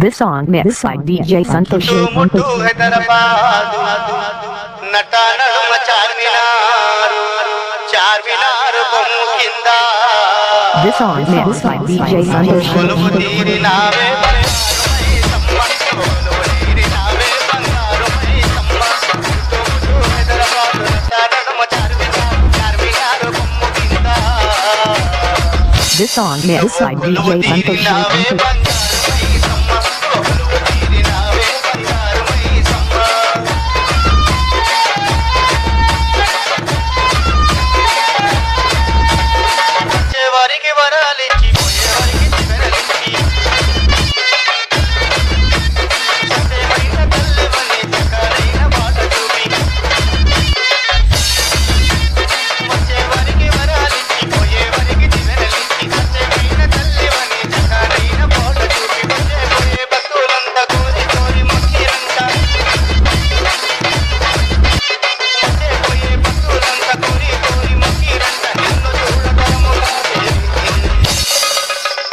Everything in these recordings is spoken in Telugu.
This song mixed by DJ Santosh. ముట్టు హైదరాబాద్ నటనడుమ చార్మినార్ బొమ్ము కింద This song mixed by DJ Santosh. కొలువు తీరినావే This song mixed by DJ Santosh.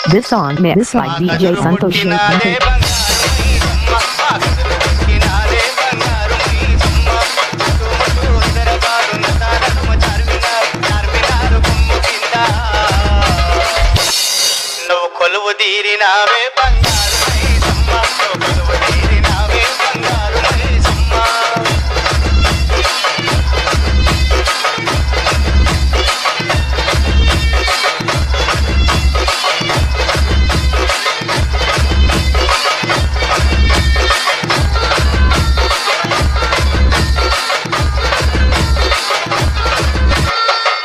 This song mixed by DJ Santosh. నువ్వు కొలువు తీరినావే బంగారు మైసమ్మ కొలువు తీరినావే బంగారు మైసమ్మ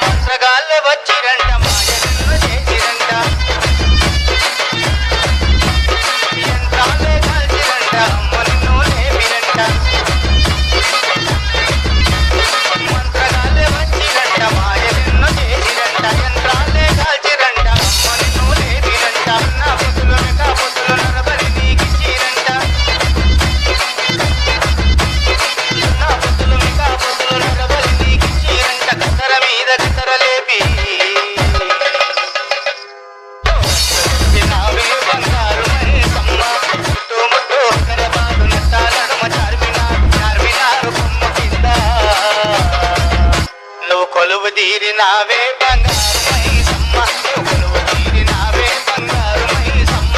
మంత్రగాళ్ళే వచ్చిరంట మాయలను చేసిరంట యంత్రాలే కాల్చిరంట అమ్మను లేపిరంట మంత్రగాళ్ళే వచ్చిరంట మాయలను చేసిరంట యంత్రాలే కాల్చిరంట అమ్మను లేపిరంట నా పొతులు మెకా పొతులు నరబలి నీకిచ్చిరంట నా పొతులు మెకా పొతులు నరబలి నీకిచ్చిరంట కత్తర మీద కత్తర లేపి నావే బంగారు మైసమ్మ ముట్టు ముట్టు హైదరాబాదు నట్టాలడుమ చార్మినార్ బొమ్మ కింద నువ్వు కొలువు తీరినావే బంగారు మైసమ్మ నువ్వు కొలువు తీరినావే బంగారు మైసమ్మ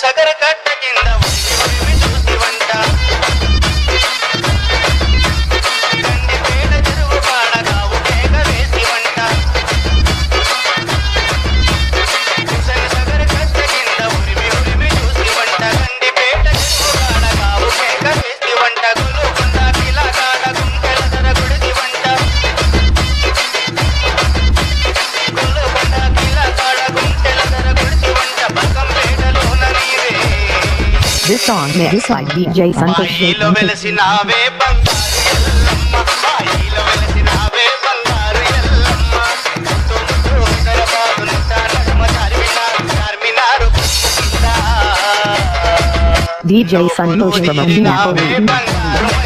సగర కట్ట కింద ఉరిమి చూసి వంట గండిపేట చెరువు కాడ కావు కేక వేసి వంట సగర కట్ట కింద ఉరిమి చూసి వంట గండిపేట చెరువు కాడ కావు కేక వేసి వంట గులుకొండ కిలా కాడ గుంటెల ధర గుడిది వంట గులుకొండ కిలా కాడ గుంటెల ధర గుడిది వంట బకంపేటలోన నీవే This song mixed by DJ Santosh. మాయిలో వెలసినావే బంగారు ఎల్లమ్మ మాయిలో వెలసినావే బంగారు ఎల్లమ్మ ముట్టు ముట్టు హైదరాబాదు నట్టాలడుమ చార్మినార్ బొమ్మ కింద DJ Santosh from తీరినావే Abhinapur. బంగారు